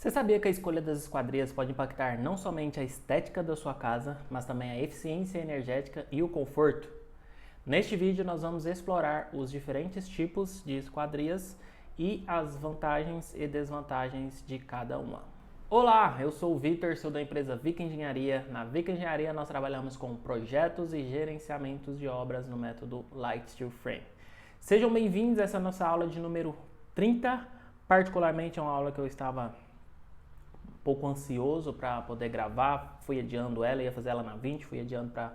Você sabia que a escolha das esquadrias pode impactar não somente a estética da sua casa, mas também a eficiência energética e o conforto? Neste vídeo nós vamos explorar os diferentes tipos de esquadrias e as vantagens e desvantagens de cada uma. Olá, eu sou o Vitor, sou da empresa Vic Engenharia. Na Vic Engenharia nós trabalhamos com projetos e gerenciamentos de obras no método Light Steel Frame. Sejam bem-vindos a essa nossa aula de número 30. Particularmente é uma aula que eu estava um pouco ansioso para poder gravar, fui adiando ela, ia fazer ela na 20, fui adiando para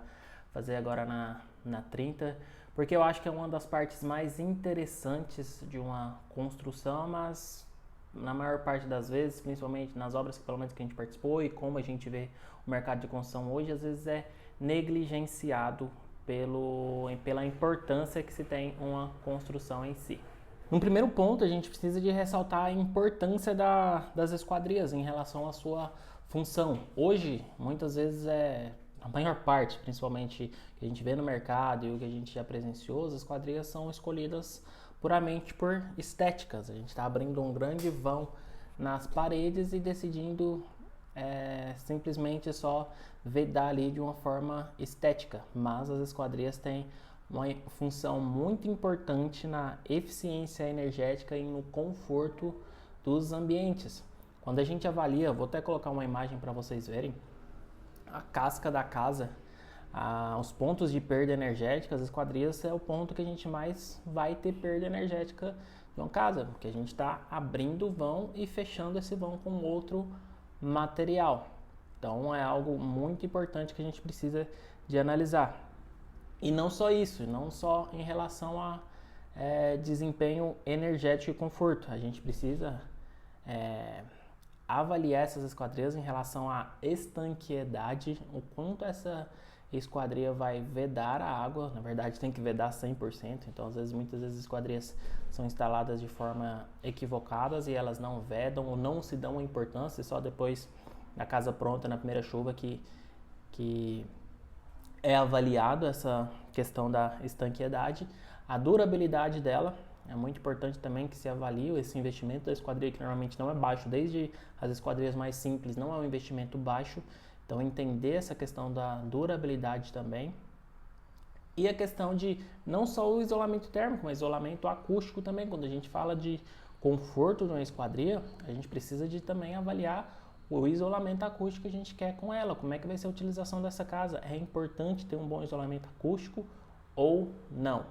fazer agora na 30, porque eu acho que é uma das partes mais interessantes de uma construção, mas na maior parte das vezes, principalmente nas obras que pelo menos que a gente participou e como a gente vê o mercado de construção hoje, às vezes é negligenciado pela importância que se tem uma construção em si. No primeiro ponto, a gente precisa de ressaltar a importância das esquadrias em relação à sua função. Hoje, muitas vezes a maior parte, principalmente que a gente vê no mercado e o que a gente já presenciou, as esquadrias são escolhidas puramente por estéticas. A gente está abrindo um grande vão nas paredes e decidindo simplesmente só vedar ali de uma forma estética. Mas as esquadrias têm uma função muito importante na eficiência energética e no conforto dos ambientes. Quando a gente avalia, vou até colocar uma imagem para vocês verem, a casca da casa, os pontos de perda energética, as esquadrias é o ponto que a gente mais vai ter perda energética de uma casa, porque a gente está abrindo o vão e fechando esse vão com outro material. Então é algo muito importante que a gente precisa de analisar. E não só isso, não só em relação a desempenho energético e conforto. A gente precisa avaliar essas esquadrias em relação à estanqueidade, o quanto essa esquadria vai vedar a água. Na verdade tem que vedar 100%, então muitas vezes as esquadrias são instaladas de forma equivocadas e elas não vedam ou não se dão a importância, só depois na casa pronta, na primeira chuva que é avaliado essa questão da estanqueidade. A durabilidade dela é muito importante também que se avalie esse investimento da esquadria, que normalmente não é baixo, desde as esquadrias mais simples não é um investimento baixo, então entender essa questão da durabilidade também. E a questão de não só o isolamento térmico, mas isolamento acústico também. Quando a gente fala de conforto de uma esquadria, a gente precisa de também avaliar o isolamento acústico que a gente quer com ela, como é que vai ser a utilização dessa casa. É importante ter um bom isolamento acústico ou não?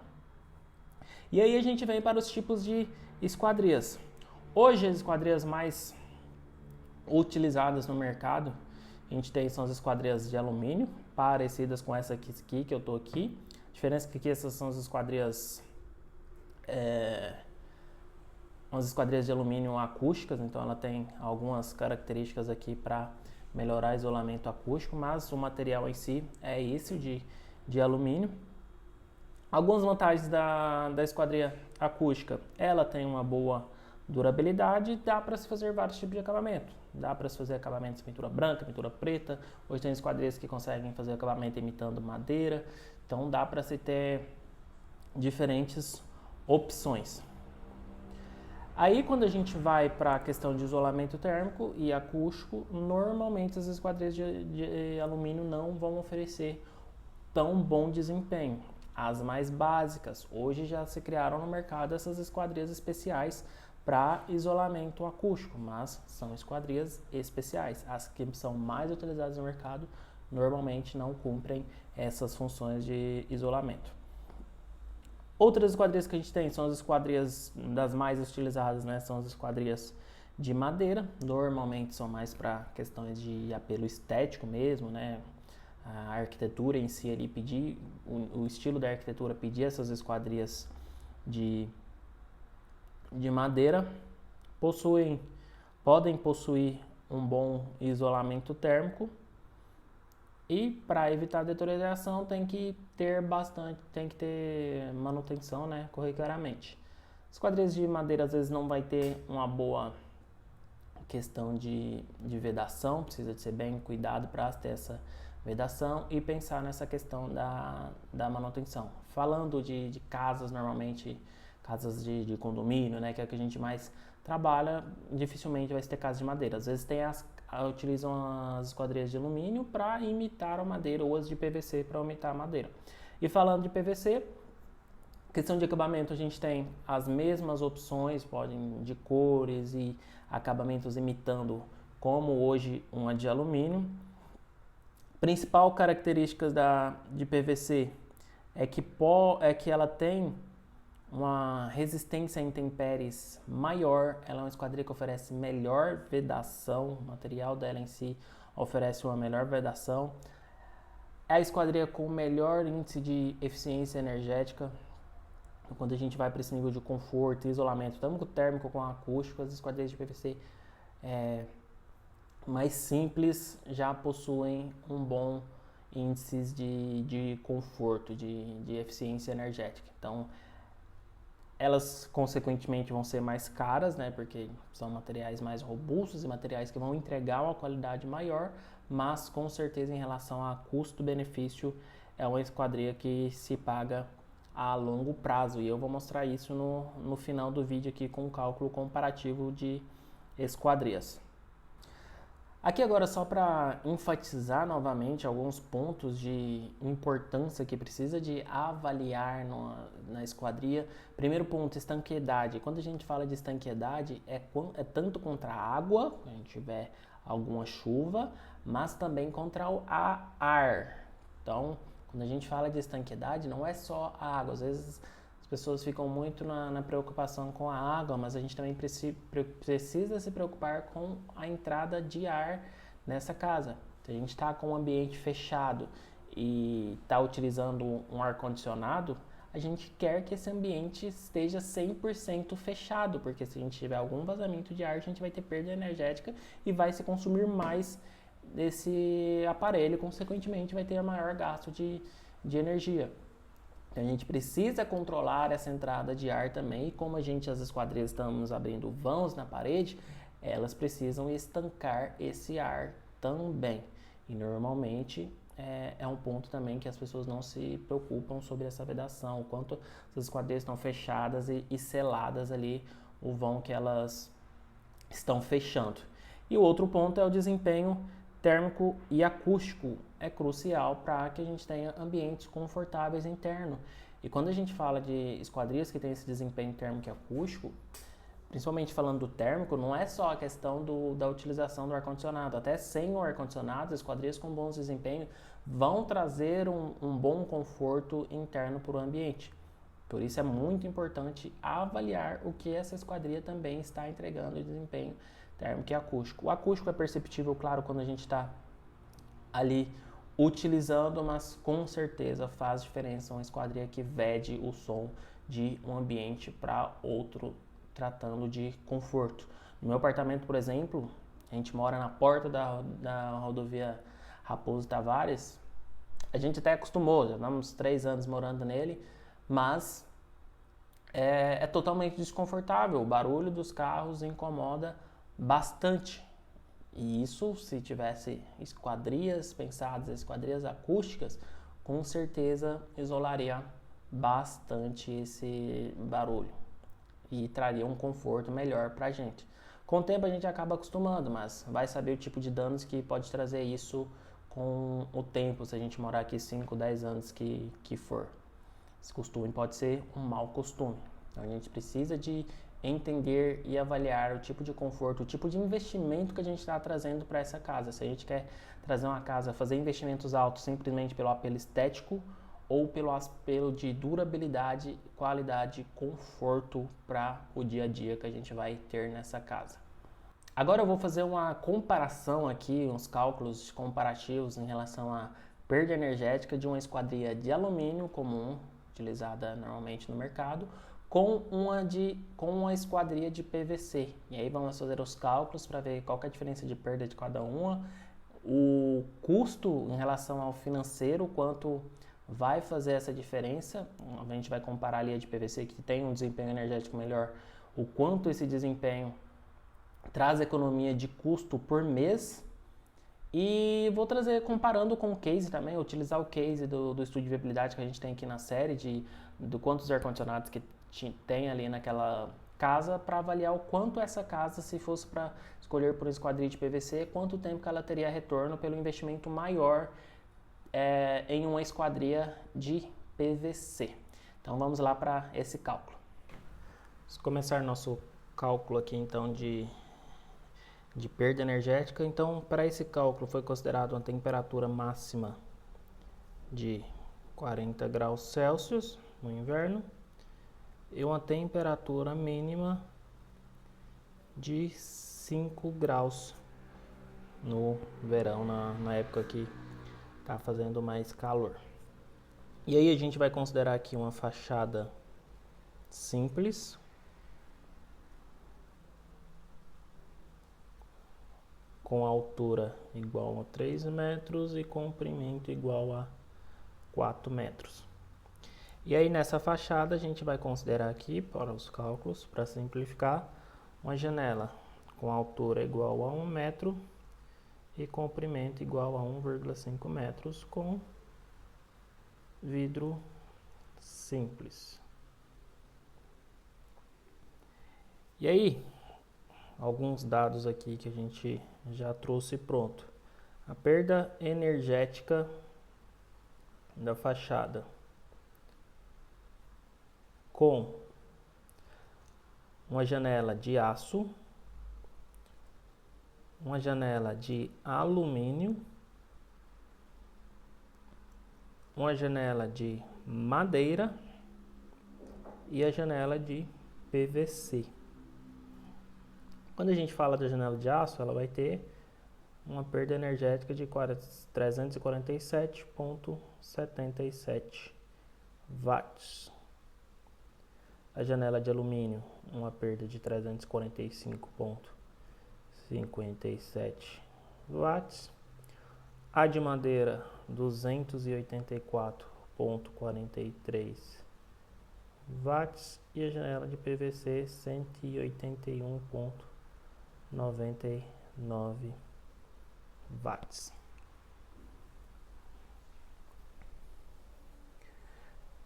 E aí a gente vem para os tipos de esquadrias. Hoje as esquadrias mais utilizadas no mercado, a gente são as esquadrias de alumínio, parecidas com essa aqui que eu estou aqui. A diferença é que aqui essas são as esquadrias umas esquadrias de alumínio acústicas, então ela tem algumas características aqui para melhorar o isolamento acústico, mas o material em si é esse de alumínio. Algumas vantagens da esquadria acústica: ela tem uma boa durabilidade e dá para se fazer vários tipos de acabamento. Dá para se fazer acabamentos de pintura branca, pintura preta. Hoje tem esquadrias que conseguem fazer acabamento imitando madeira, então dá para se ter diferentes opções. Aí quando a gente vai para a questão de isolamento térmico e acústico, normalmente as esquadrias de alumínio não vão oferecer tão bom desempenho. As mais básicas, hoje já se criaram no mercado essas esquadrias especiais para isolamento acústico, mas são esquadrias especiais. As que são mais utilizadas no mercado normalmente não cumprem essas funções de isolamento. Outras esquadrias que a gente tem são as esquadrias das mais utilizadas, né? São as esquadrias de madeira, normalmente são mais para questões de apelo estético mesmo, né? A arquitetura em si ali pedir, o estilo da arquitetura pedir essas esquadrias de madeira, podem possuir um bom isolamento térmico. E para evitar a deterioração tem que ter manutenção, né, corriqueiramente. Esquadrias de madeira às vezes não vai ter uma boa questão de vedação, precisa de ser bem cuidado para ter essa vedação e pensar nessa questão da manutenção. Falando de casas, normalmente casas de condomínio, né, que é o que a gente mais trabalha, dificilmente vai ter casa de madeira. Às vezes utilizam as esquadrias de alumínio para imitar a madeira ou as de PVC para imitar a madeira. E falando de PVC, questão de acabamento, a gente tem as mesmas opções, podem de cores e acabamentos imitando como hoje uma de alumínio. Principal características de PVC é que ela tem uma resistência a intempéries maior, ela é uma esquadria que oferece melhor vedação, o material dela em si oferece uma melhor vedação. É a esquadria com melhor índice de eficiência energética. Quando a gente vai para esse nível de conforto e isolamento, tanto com térmico com acústico, as esquadrias de PVC mais simples já possuem um bom índice de conforto, de eficiência energética. Então, elas consequentemente vão ser mais caras, né, porque são materiais mais robustos e materiais que vão entregar uma qualidade maior, mas com certeza em relação a custo-benefício é uma esquadria que se paga a longo prazo, e eu vou mostrar isso no final do vídeo aqui com um cálculo comparativo de esquadrias. Aqui agora só para enfatizar novamente alguns pontos de importância que precisa de avaliar na esquadria. Primeiro ponto, estanqueidade. Quando a gente fala de estanqueidade, é tanto contra a água, quando a gente tiver alguma chuva, mas também contra o ar. Então, quando a gente fala de estanqueidade, não é só a água. Às vezes as pessoas ficam muito na preocupação com a água, mas a gente também precisa se preocupar com a entrada de ar nessa casa. Se a gente está com um ambiente fechado e está utilizando um ar-condicionado, a gente quer que esse ambiente esteja 100% fechado, porque se a gente tiver algum vazamento de ar, a gente vai ter perda energética e vai se consumir mais desse aparelho, consequentemente vai ter maior gasto de energia. Então a gente precisa controlar essa entrada de ar também, e como as esquadrias estamos abrindo vãos na parede, elas precisam estancar esse ar também. E normalmente é um ponto também que as pessoas não se preocupam sobre essa vedação, o quanto as esquadrias estão fechadas e seladas ali, o vão que elas estão fechando. E o outro ponto é o desempenho térmico e acústico. É crucial para que a gente tenha ambientes confortáveis internos. E quando a gente fala de esquadrias que tem esse desempenho térmico e acústico, principalmente falando do térmico, não é só a questão da utilização do ar-condicionado. Até sem o ar-condicionado, as esquadrias com bons desempenhos vão trazer um bom conforto interno para o ambiente. Por isso é muito importante avaliar o que essa esquadria também está entregando de desempenho térmico e acústico. O acústico é perceptível, claro, quando a gente está ali utilizando, mas com certeza faz diferença uma esquadria que vede o som de um ambiente para outro, tratando de conforto. No meu apartamento, por exemplo, a gente mora na porta da rodovia Raposo Tavares, a gente até acostumou, já estamos 3 anos morando nele, mas é totalmente desconfortável, o barulho dos carros incomoda bastante. E isso, se tivesse esquadrias pensadas, esquadrias acústicas, com certeza isolaria bastante esse barulho e traria um conforto melhor para a gente. Com o tempo a gente acaba acostumando, mas vai saber o tipo de danos que pode trazer isso com o tempo, se a gente morar aqui 5, 10 anos que for. Esse costume pode ser um mau costume. Então a gente precisa de entender e avaliar o tipo de conforto, o tipo de investimento que a gente está trazendo para essa casa. Se a gente quer trazer uma casa, fazer investimentos altos simplesmente pelo apelo estético ou pelo apelo de durabilidade, qualidade, conforto para o dia a dia que a gente vai ter nessa casa. Agora eu vou fazer uma comparação aqui, uns cálculos comparativos em relação à perda energética de uma esquadria de alumínio comum, utilizada normalmente no mercado, com uma esquadria de PVC. E aí vamos fazer os cálculos para ver qual que é a diferença de perda de cada uma, o custo em relação ao financeiro, quanto vai fazer essa diferença. A gente vai comparar ali a de PVC, que tem um desempenho energético melhor, o quanto esse desempenho traz economia de custo por mês. E vou trazer comparando com o case também, utilizar o case do estudo de viabilidade que a gente tem aqui na série, do quantos ar-condicionados que tem ali naquela casa para avaliar o quanto essa casa, se fosse para escolher por esquadria de PVC, quanto tempo que ela teria retorno pelo investimento maior em uma esquadria de PVC. Então vamos lá para esse cálculo. Vamos começar nosso cálculo aqui então de perda energética. Então, para esse cálculo foi considerado uma temperatura máxima de 40 graus Celsius no inverno e uma temperatura mínima de 5 graus no verão, na época que está fazendo mais calor. E aí a gente vai considerar aqui uma fachada simples, com altura igual a 3 metros e comprimento igual a 4 metros. E aí nessa fachada a gente vai considerar aqui, para os cálculos, para simplificar, uma janela com altura igual a 1 metro e comprimento igual a 1,5 metros com vidro simples. E aí, alguns dados aqui que a gente já trouxe pronto. A perda energética da fachada com uma janela de aço, uma janela de alumínio, uma janela de madeira e a janela de PVC. Quando a gente fala da janela de aço, ela vai ter uma perda energética de 347,77 watts. A janela de alumínio, uma perda de 345,57 watts. A de madeira, 284,43 watts. E a janela de PVC, 181,99 watts.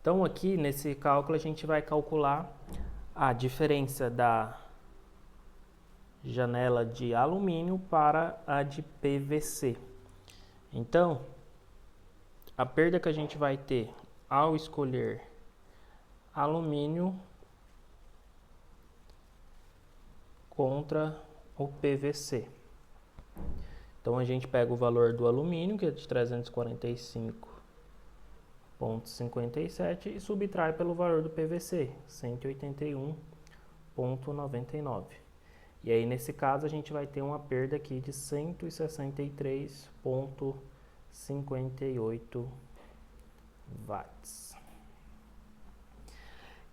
Então aqui nesse cálculo a gente vai calcular a diferença da janela de alumínio para a de PVC. Então, a perda que a gente vai ter ao escolher alumínio contra o PVC. Então a gente pega o valor do alumínio, que é de 345,57, e subtrai pelo valor do PVC, 181,99. E aí nesse caso a gente vai ter uma perda aqui de 163,58 watts.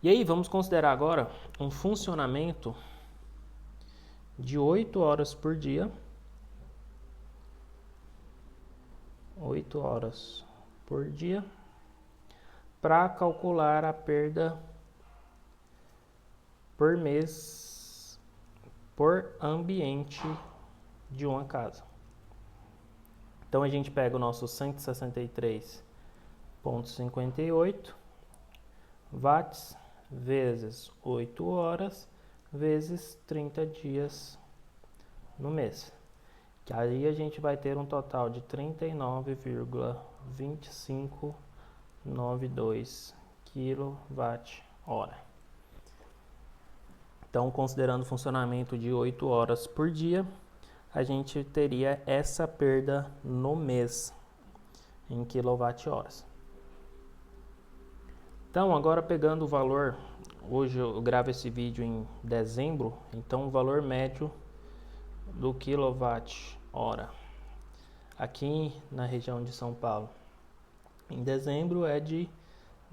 E aí vamos considerar agora um funcionamento de 8 horas por dia. 8 horas por dia, para calcular a perda por mês por ambiente de uma casa. Então a gente pega o nosso 163,58 watts vezes 8 horas vezes 30 dias no mês. Que aí a gente vai ter um total de 39,2592 kWh. Então, considerando o funcionamento de 8 horas por dia, a gente teria essa perda no mês em kWh. Então, agora pegando o valor, hoje eu gravo esse vídeo em dezembro, então o valor médio do quilowatt-hora aqui na região de São Paulo em dezembro é de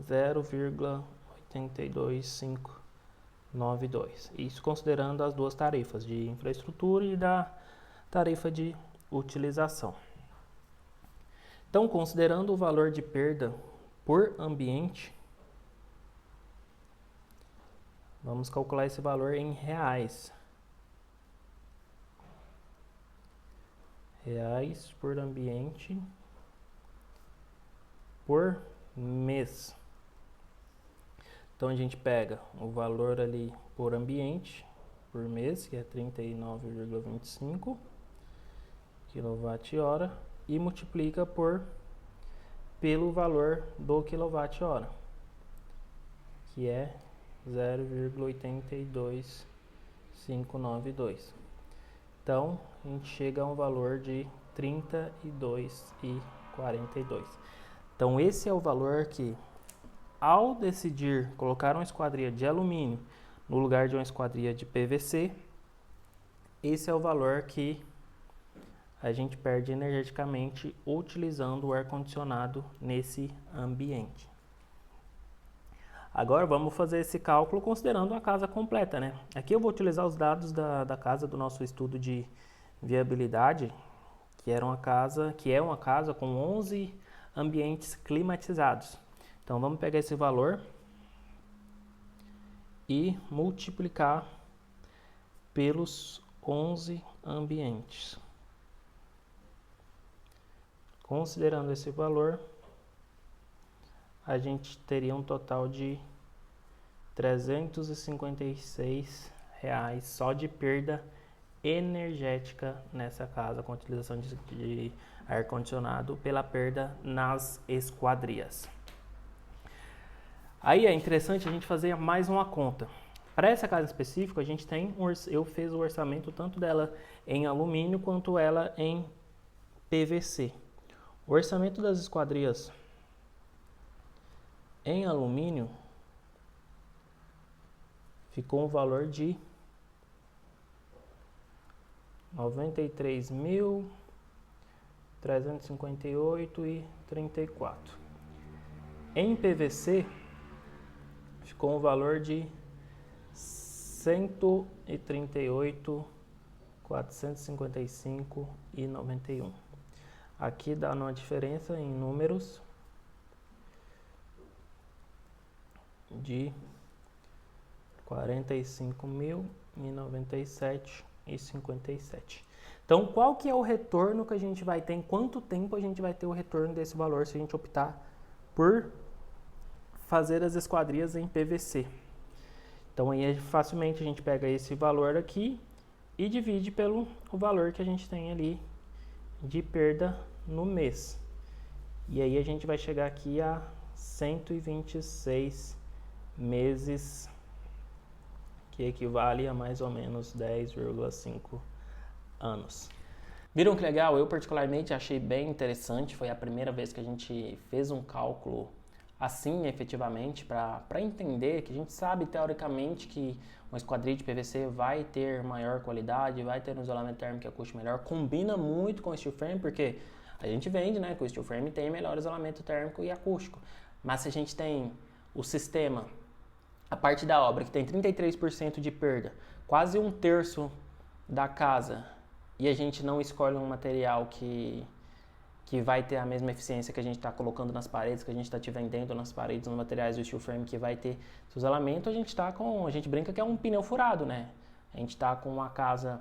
0,82592. Isso considerando as duas tarifas de infraestrutura e da tarifa de utilização. Então, considerando o valor de perda por ambiente, vamos calcular esse valor em reais. Reais por ambiente por mês. Então a gente pega o valor ali por ambiente, por mês, que é 39,25 kWh, e multiplica pelo valor do kWh, que é 0,82592. Então a gente chega a um valor de 32,42. Então esse é o valor que, ao decidir colocar uma esquadria de alumínio no lugar de uma esquadria de PVC, esse é o valor que a gente perde energeticamente utilizando o ar-condicionado nesse ambiente. Agora vamos fazer esse cálculo considerando a casa completa, né? Aqui eu vou utilizar os dados da casa do nosso estudo de viabilidade, que é uma casa com 11 ambientes climatizados. Então vamos pegar esse valor e multiplicar pelos 11 ambientes. Considerando esse valor, a gente teria um total de R$ 356 só de perda energética nessa casa com a utilização de ar-condicionado pela perda nas esquadrias. Aí é interessante a gente fazer mais uma conta. Para essa casa específica, a gente eu fiz o orçamento tanto dela em alumínio quanto ela em PVC. O orçamento das esquadrias em alumínio ficou um valor de R$ 93.358,34. Em PVC ficou um valor de R$ 138.455,91. Aqui dá uma diferença em números de R$ 45.097,57. Então, qual que é o retorno que a gente vai ter? Em quanto tempo a gente vai ter o retorno desse valor se a gente optar por fazer as esquadrias em PVC? Então, aí facilmente a gente pega esse valor aqui e divide pelo o valor que a gente tem ali de perda no mês. E aí a gente vai chegar aqui a 126 meses, que equivale a mais ou menos 10,5 anos. Viram que legal? Eu particularmente achei bem interessante. Foi a primeira vez que a gente fez um cálculo assim efetivamente para entender que a gente sabe teoricamente que uma esquadria de PVC vai ter maior qualidade, vai ter um isolamento térmico e acústico melhor, combina muito com o steel frame, porque a gente vende, né, que o steel frame tem melhor isolamento térmico e acústico. Mas se a gente tem o sistema, a parte da obra que tem 33% de perda, quase um terço da casa, e a gente não escolhe um material que vai ter a mesma eficiência que a gente está colocando nas paredes, que a gente está te vendendo nas paredes, nos materiais do steel frame que vai ter esse isolamento, a gente brinca que é um pneu furado, né? A gente está com uma casa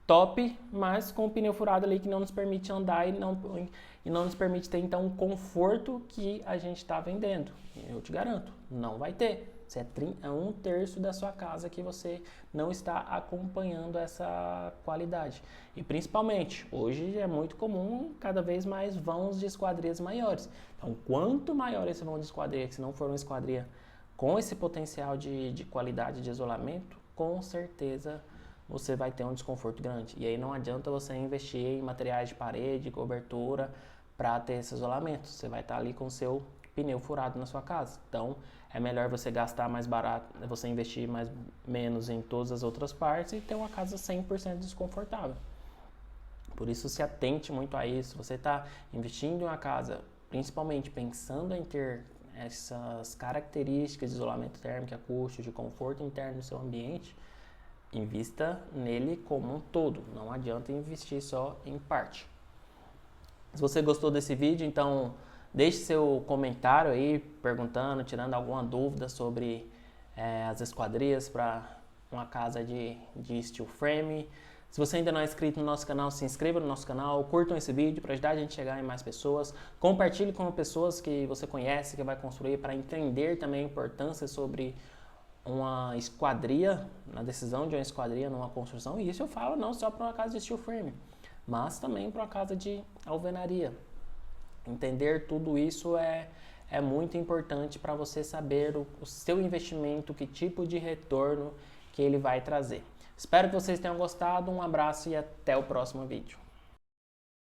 top, mas com um pneu furado ali que não nos permite andar e não nos permite ter então o conforto que a gente está vendendo. Eu te garanto, não vai ter. Isso é um terço da sua casa que você não está acompanhando essa qualidade. E principalmente, hoje é muito comum cada vez mais vãos de esquadrias maiores. Então, quanto maior esse vão de esquadria, que se não for uma esquadria com esse potencial de qualidade de isolamento, com certeza você vai ter um desconforto grande. E aí não adianta você investir em materiais de parede, cobertura, para ter esse isolamento. Você vai estar ali com o seu pneu furado na sua casa. Então, é melhor você gastar mais barato, você investir menos em todas as outras partes e ter uma casa 100% desconfortável. Por isso, se atente muito a isso. Você está investindo em uma casa, principalmente pensando em ter essas características de isolamento térmico, acústico, de conforto interno no seu ambiente, invista nele como um todo. Não adianta investir só em parte. Se você gostou desse vídeo, então deixe seu comentário aí, perguntando, tirando alguma dúvida sobre as esquadrias para uma casa de steel frame. Se você ainda não é inscrito no nosso canal, se inscreva no nosso canal, curtam esse vídeo para ajudar a gente a chegar em mais pessoas, compartilhe com pessoas que você conhece, que vai construir, para entender também a importância sobre uma esquadria, na decisão de uma esquadria numa construção. E isso eu falo não só para uma casa de steel frame, mas também para uma casa de alvenaria. Entender tudo isso é muito importante para você saber o seu investimento, que tipo de retorno que ele vai trazer. Espero que vocês tenham gostado, um abraço e até o próximo vídeo.